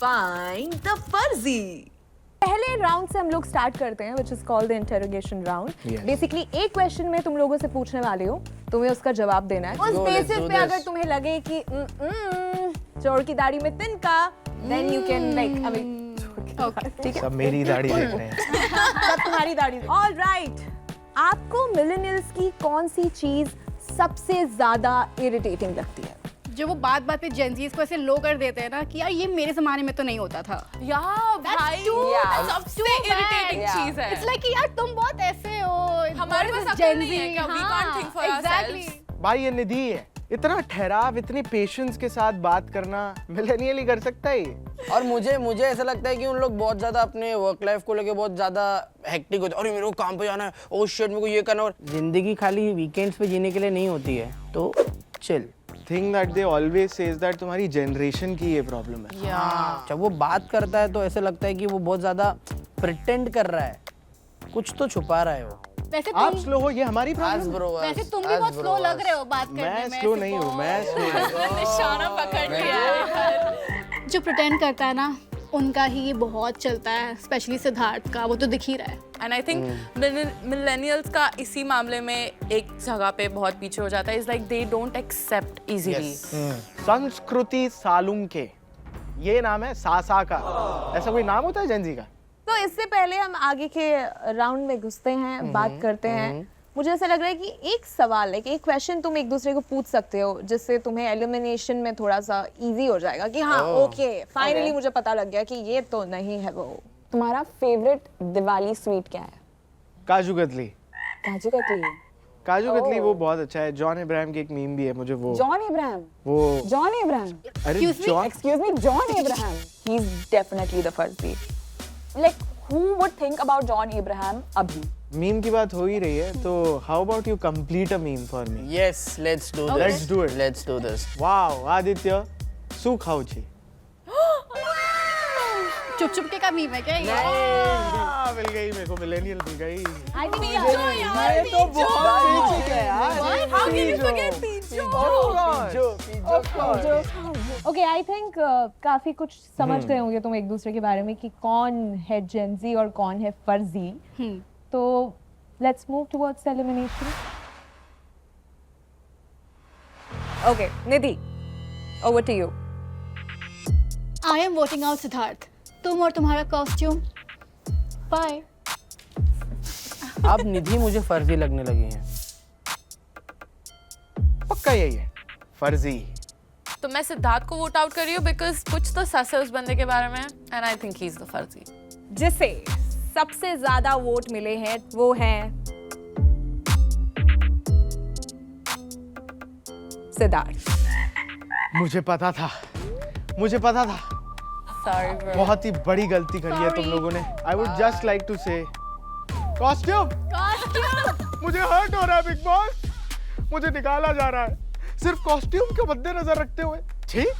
find the फर्जी। पहले round से हम लोग स्टार्ट करते हैं which is called the interrogation round. Basically एक क्वेश्चन में तुम लोगों से पूछने वाले हो, तुम्हें उसका जवाब देना है। उस बेसिस पे अगर तुम्हें लगे कि चोर की दाढ़ी में तिनका, then you can like I mean ठीक है, सब मेरी दाढ़ी देख रहे हैं। सब तुम्हारी दाढ़ी। All right, आपको मिलेनियल्स की कौन सी चीज सबसे ज्यादा इरिटेटिंग लगती है? जो वो बात बात पे जेंजीज को ऐसे लो कर देते हैं ना कि यार ये मेरे जमाने में तो नहीं होता था। भाई सबसे इरिटेटिंग चीज है। It's like कि यार तुम बहुत ऐसे हो। हमारे पास अकल नहीं है क्या? We can't think for ourselves. भाई ये निधि है, इतना ठहराव, इतनी पेशेंस के साथ बात करना मिलेनियल ही कर सकता है ये। और मुझे ऐसा लगता है कि उन लोग बहुत ज्यादा अपने वर्क लाइफ को लेके बहुत ज्यादा हेक्टिक होते हैं। अरे मेरे को काम पे जाना है, ओह शिट मेरे को ये करना है। और जिंदगी खाली वीकेंड्स पे जीने के लिए नहीं होती है, तो chill. Thing that they always says that तुम्हारी जनरेशन की ये प्रॉब्लम है। जब वो बात करता है तो ऐसे लगता है कि वो बहुत ज्यादा प्रिटेंड कर रहा है, कुछ तो छुपा रहा है वो। वैसे आप तुम स्लो हो, ये हमारी प्रॉब्लम है। वैसे तुम भी बहुत स्लो लग रहे हो बात करने में। मैं स्लो नहीं हूँ, मैं स्लो निशाना पकड़ लिया है। जो प्रिटेंड करता है ना, उनका ही ये बहुत चलता है, स्पेशली सिद्धार्थ का, वो तो दिख ही रहा है। एंड आई थिंक मिलेनियल्स का इसी मामले में एक जगह पे बहुत पीछे हो जाता है। Is like they don't accept easily. Sanskriti Salunke, ये नाम है सासा का। ऐसा कोई नाम होता है जेंजी का? तो इससे पहले हम आगे के राउंड में घुसते हैं, बात करते हैं। मुझे ऐसा लग रहा है कि एक सवाल है कि एक क्वेश्चन तुम एक दूसरे को पूछ सकते हो जिससे तुम्हें एलिमिनेशन में थोड़ा सा इजी हो जाएगा कि हाँ ओके फाइनली मुझे पता लग गया कि ये तो नहीं है वो। तुम्हारा फेवरेट दिवाली स्वीट क्या है? काजू कतली। काजू कतली। काजू कतली वो बहुत अच्छा है। जॉन अब्राहम की एक मीम भी है, मुझे वो जॉन अब्राहम। वो जॉन अब्राहम। अरे John, Excuse me, John Abraham. He's definitely the first beat. Like, who would think about John Abraham abhi? Meme की बात हो ही रही है, तो how about you complete a meme for me? Yes, let's do this. Let's do it. Let's do this. Wow, Aditya सु खाउची। चुप चुप के का मीम है क्या ये? मिल गई मेरे को, मिलेनियल मिल गई। I think मैं तो बहुत बेसिक है यार। How can you forget Pijo? Okay, I think काफी कुछ समझ गए होंगे तुम एक दूसरे के बारे में कि कौन है जेंजी और कौन है फर्जी। तो let's move towards elimination. Okay, Nidhi, over to you. I am voting out Siddharth. तुम और तुम्हारा कॉस्ट्यूम, बाय। अब निधि मुझे फर्जी लगने लगी है। पक्का यही है, फर्जी। तो मैं सिद्धार्थ को वोट आउट कर रही हूँ बिकॉज कुछ तो सस है उस बंदे के बारे में and I think he is the फर्जी। जिसे सबसे ज्यादा वोट मिले हैं वो हैं सिद्धार्थ। मुझे पता था, मुझे पता था। Sorry bro. बहुत ही बड़ी गलती करी है तुम लोगों ने। I would just like to say costume. मुझे हर्ट हो रहा है बिग बॉस, मुझे निकाला जा रहा है सिर्फ कॉस्ट्यूम के मद्देनजर रखते हुए। ठीक,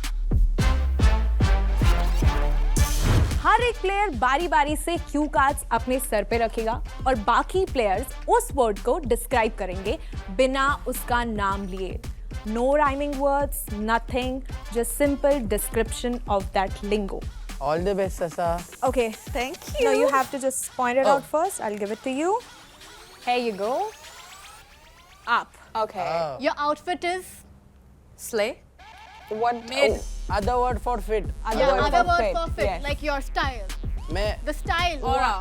हर एक प्लेयर बारी बारी से क्यू कार्ड्स अपने सर पे रखेगा और बाकी प्लेयर्स उस वर्ड को डिस्क्राइब करेंगे बिना उसका नाम लिए। No rhyming words, nothing, just simple description of that lingo. All the best, Sasa. Okay. Thank you. Now you have to just point it out first. I'll give it to you. Here you go. Up. Okay. Your outfit is Slay. What? Made. Other word for fit. other word for fit, Yes. like your style. मैं The style. Aura.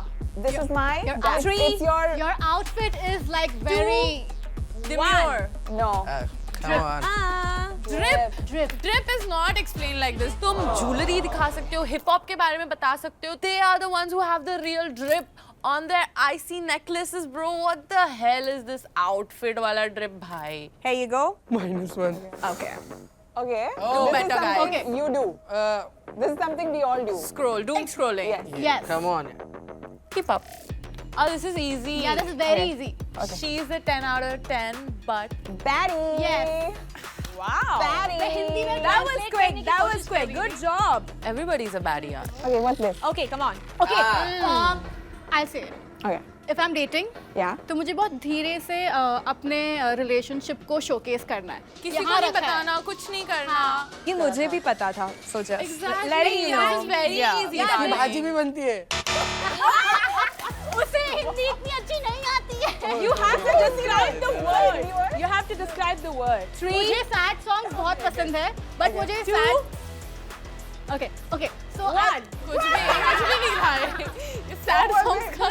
This is my. Your That outfit. fits your. Your outfit is like very Demure. No. come on. Drip. drip. Drip is not explained like this. तुम jewelry दिखा सकते हो, hip hop के बारे में बता सकते हो. They are the ones who have the real drip on their icy necklaces, bro. What the hell is this outfit वाला drip, भाई? Here you go. -1. Okay. Okay. Oh, This is better guy. something you do. This is something we all do. Scroll, doom scrolling. Yes. Yes. Come on. Keep up. Oh, this is easy. Yeah, this is very easy. She's a 10 out of 10, but Batty. Yes. wow. Batty. मैं हिंदी में That was translate quick. करने की That कोशिश was quick. कर रही Good job. Everybody's a baddie, yaar. Okay, what's this? Okay, come on. Okay. I'll say it. Okay. If I am dating Yeah. तो मुझे बहुत धीरे से अपने रिलेशनशिप को शोकेस करना है। किसी को यहाँ नहीं रखा है। बताना, कुछ नहीं करना। ये मुझे भी पता था, so just Exactly. letting you know. It's very easy. इसकी भाजी भी बनती है। उसे हिंदी इतनी अच्छी नहीं आती है। You have to describe the word. You have to describe the word. मुझे सैड सॉन्ग बहुत पसंद है, बट मुझे सैड ओके ओके सो कुछ भी नहीं खाए। सैड सॉन्ग्स का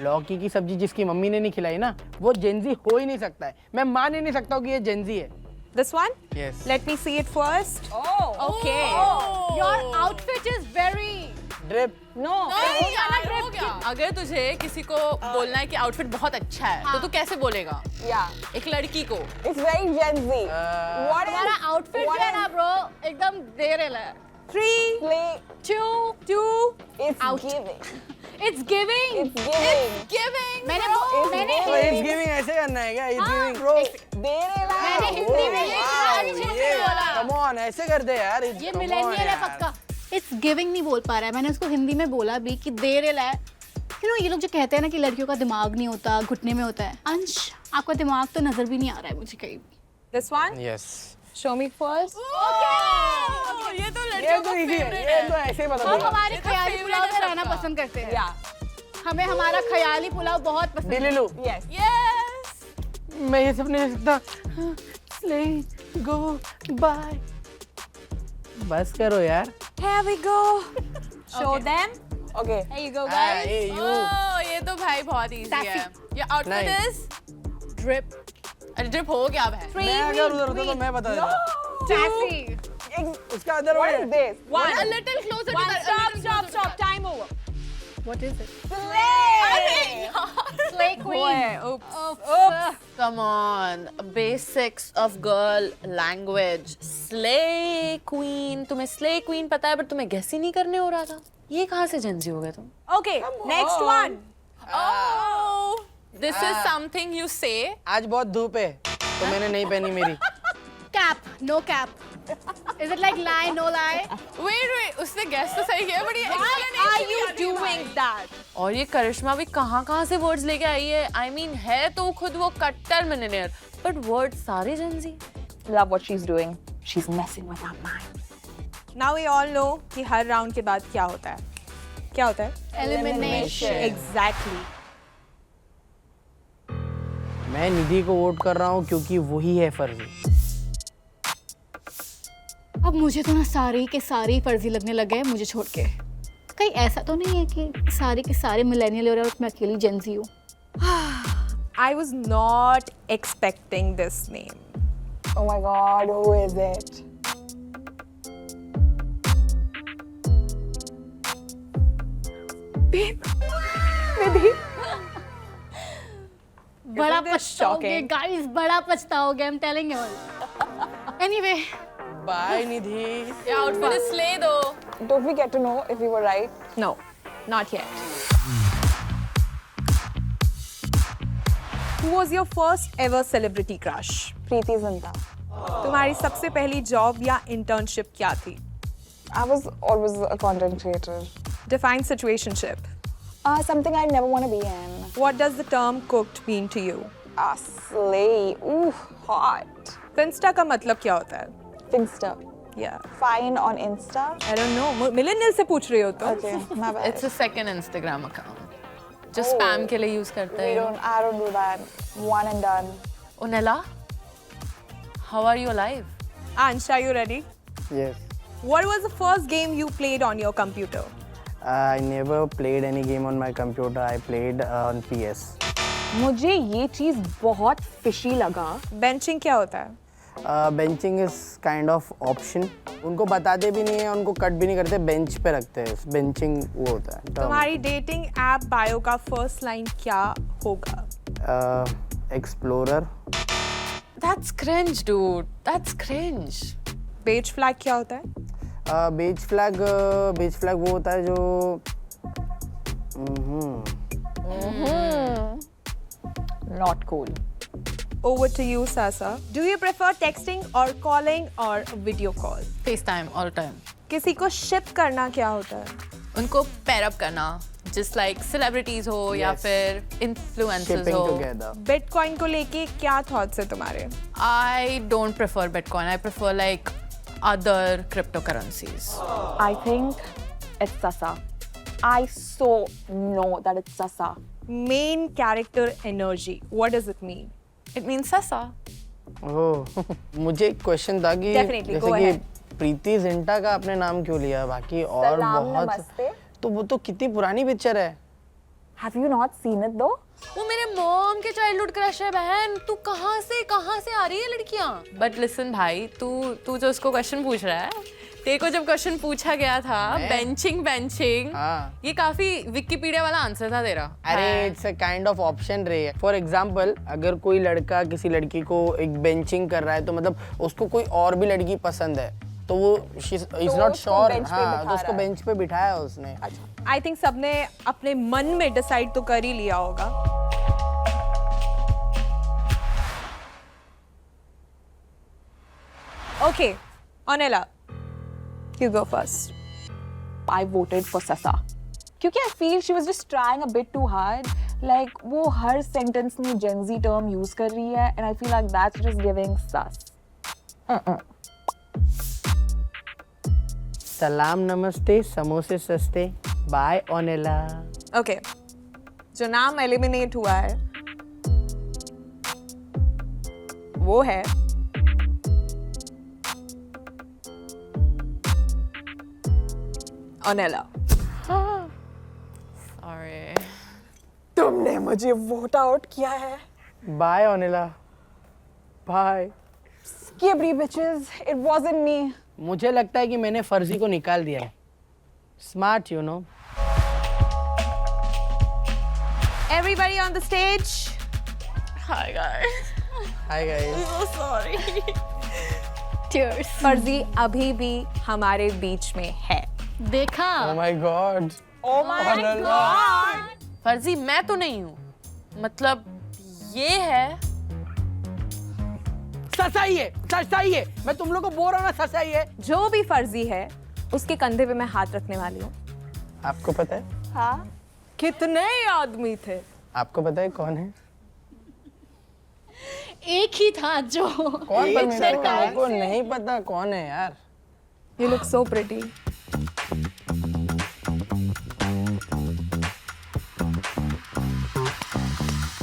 लौकी की सब्जी जिसकी मम्मी ने नहीं खिलाई ना, वो जेंजी हो ही नहीं सकता है। मैं मान ही नहीं सकता हूँ कि ये जेंजी है। This one? Yes. Let me see it first. Oh, okay. Your outfit is very drip. No. नहीं यार, हो गया। अगर तुझे किसी को बोलना है कि आउटफिट बहुत अच्छा है, तो तू कैसे बोलेगा Yeah, एक लड़की को? it's very Gen Z. What तुम्हारा is आउटफिट जो है ना ब्रो एकदम दे रहा है। 3, play? 2. It's Out. giving. It's giving It's giving. Giving. मैंने तो इट्स गिविंग ऐसे करना है क्या? It's giving bro. दे रहे ला। मैंने हिंदी में ये अच्छे से बोला। कम ऑन, ऐसे कर दे यार। ये come on मिलेनियल है यार। पक्का। इट्स गिविंग नहीं बोल पा रहा है, मैंने उसको हिंदी में बोला भी कि दे रहा है। ये लोग जो कहते हैं ना कि लड़कियों का दिमाग नहीं होता, घुटने में होता है। अंश, आपका दिमाग तो नजर भी नहीं आ रहा है मुझे कहीं भी। This one? Yes. Show me first. ये तो ये लड़कियों तो का इजी है, favorite ये तो ऐसे ही बता हम देगा। हमारे ये तो ख्याली favorite पुलाव है में रहना सबका। पसंद करते हैं। Yeah. हमें हमारा ख्याली पुलाव बहुत पसंद है। दिलिलू, Yes. Yes. मैं ये सब नहीं सकता। Let's go by. बस करो यार। Here we go. Show them. Okay. There you go, Hey, guys. you. Oh, ये तो भाई बहुत easy है। Sassy. ये outfit Nice. is drip. अरे drip हो गया है। मैं अगर उधर होता तो मैं बता देता। Sassy. उसका other What is this? One. A little closer One. to that. Stop, stop, stop. Time over. What is it? Slay. Slay queen. Oops. Come on, basics of girl language. Slay queen. तुम्हें slay queen पता है, पर तुम्हें guess ही नहीं करने हो रहा था। ये कहाँ से जंजी हो गए तुम? Okay, next one. Oh, this is something you say. आज बहुत धूप है, तो मैंने नहीं पहनी मेरी। Cap. No cap. Is it like lie, no lie? Wait, उसने guess तो सही किया, but ये Why explanation are you क्या थी doing भाई? that? और ये करिश्मा भी कहाँ से वर्ड्स लेके आई है? I mean, है तो खुद वो कट्टर मिलियनेयर, but वर्ड सारे जंजी। Love what she's doing. She's messing with our mind. Now we all know कि हर राउंड के बाद क्या होता है? क्या होता है? Elimination. Exactly. मैं निधि को वोट कर रहा हूँ क्योंकि वही है फर्जी। अब मुझे तो ना सारे के सारे ही फर्जी लगने लगे हैं मुझे छोड़ के। कहीं ऐसा तो नहीं है कि सारे के सारे मिलेनियल और मैं अकेली जेंजी हूँ? I was not expecting this name. Oh my God, who is it? बड़ा Isn't this पछताओगे shocking? गाइस, बड़ा पछताओगे। I'm telling you all. Anyway, bye Nidhi. ये outfit is slay दो। Don't we get to know if we were right? No, not yet. Who was your first ever celebrity crush? Preeti Zinta. तुम्हारी सबसे पहली job या internship क्या थी? I was always a content creator. Define situationship. Something I'd never want to be in. What does the term cooked mean to you? Slay. Ooh, hot. Finsta का मतलब क्या होता है? Finsta. Yeah. Fine on Insta. I don't know. Millennial से पूछ रही हो तो? Okay, my bad. It's a second Instagram account जो spam के लिए use करते We हैं। don't. I don't do that. One and done. Unela, how are you alive? Ansh, are you ready? Yes. What was the first game you played on your computer? I never played any game on my computer. I played on PS. मुझे ये चीज बहुत fishy लगा. Benching क्या होता है? Benching is kind of option. उनको बताते भी नहीं है, उनको कट भी नहीं करते, बेंच पे रखते हैं। Benching वो होता है। term. तुम्हारी डेटिंग ऐप बायो का फर्स्ट लाइन क्या होगा? Explorer. That's cringe, dude. That's cringe. Beige flag क्या होता है? बेज फ्लैग वो होता है जो Not cool. Over to you, Sasa. Do you prefer texting or calling or video call? FaceTime all time. किसी को शिप करना क्या होता है? उनको pair up करना, just like celebrities हो या Yes. फिर influencers Shipping हो. together. बिटकॉइन को लेके क्या थॉट्स है तुम्हारे? I don't prefer Bitcoin. I prefer like other cryptocurrencies. I think it's Sasa. I so know that it's Sasa. Main character energy, what does it mean? It means Sasa. ओह मुझे एक question था कि Definitely, go जैसे कि ahead. Preity Zinta का आपने नाम क्यों लिया? बाकी और सलाम बहुत नमस्ते। तो वो तो कितनी पुरानी पिक्चर है। Have you not seen it though? वो मेरे मॉम के चाइल्डहुड क्रश है बहन. तू कहाँ से आ रही है लड़कियाँ? बट लिसन भाई, तू जो उसको क्वेश्चन पूछ रहा है, तेरे को जब क्वेश्चन पूछा गया था बेंचिंग हाँ। ये काफी विकिपीडिया वाला आंसर था तेरा. अरे it's a kind of option रे है। फॉर एग्जांपल अगर कोई लड़का किसी लड़की को एक बेंचिंग कर रहा है तो मतलब उसको कोई और भी लड़की पसंद है तो वो इज नॉट उसको श्योर। bench पे हाँ बिठा तो उसको रहा है। बेंच पे बिठाया उसने। आई थिंक सबने अपने मन में डिसाइड तो कर ही लिया होगा. Okay, Onela, you go first. I voted for Sasa. क्योंकि I feel she was just trying a bit too hard. Like वो हर sentence में Gen Z term use कर रही है and I feel like that's just giving sus. सलाम नमस्ते समोसे सस्ते बाय ओनेला। ओके, जो नाम एलिमिनेट हुआ है वो है ऑनेला. Sorry. तुमने मुझे वोट आउट किया है. Bye Onela bye. Skibidi bitches, it wasn't me. मुझे लगता है कि मैंने फर्जी को निकाल दिया है। Smart you know. Everybody on the stage. Hi guys. Hi guys. So sorry. Tears. फर्जी अभी भी हमारे बीच में है. देखा? Oh my God. Oh my God. फर्जी मैं तो नहीं हूँ. मतलब ये है. सच्चाई है। मैं तुम लोग को बोल रहा हूँ ना सच्चाई है। जो भी फर्जी है उसके कंधे पे मैं हाथ रखने वाली हूँ. आपको पता है? हाँ. कितने आदमी थे? आपको पता है कौन है? एक ही था जो कौन? पर मेरे को नहीं पता कौन है यार। You look so pretty.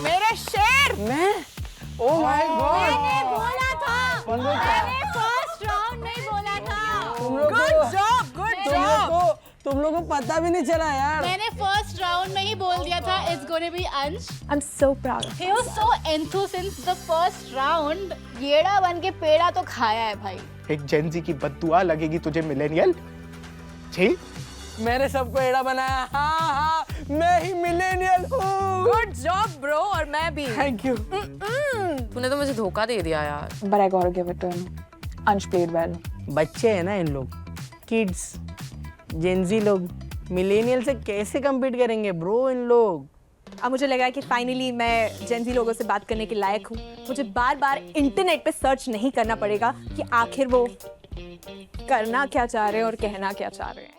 मेरे शेर. मैं? Oh my God. बोला था मैंने फर्स्ट राउंड में बोला था तुम लोग को पता भी नहीं चला यार। मैंने फर्स्ट राउंड में ही बोल दिया था इट्स गोना बी अंश I'm so proud of he was so enthused since the first round येड़ा बन के पेड़ा तो खाया है भाई एक जेनजी की बद्दुआ लगेगी तुझे मिलेनियल. छी. मैंने सबको एड़ा बनाया। हाँ मैं ही मिलेनियल हूँ। Good job bro. और मैं भी. Thank you. तूने तो मुझे धोखा दे दिया यार. But I gotta give it to him. Ansh played well. बच्चे हैं ना इन लोग, किड्स, जेनजी लोग, मिलेनियल से कैसे compete करेंगे ब्रो इन लोग? अब मुझे लगा कि फाइनली मैं जेनजी लोगों से बात करने के लायक हूँ. मुझे बार बार इंटरनेट पे सर्च नहीं करना पड़ेगा कि आखिर वो करना क्या चाह रहे हैं और कहना क्या चाह रहे हैं.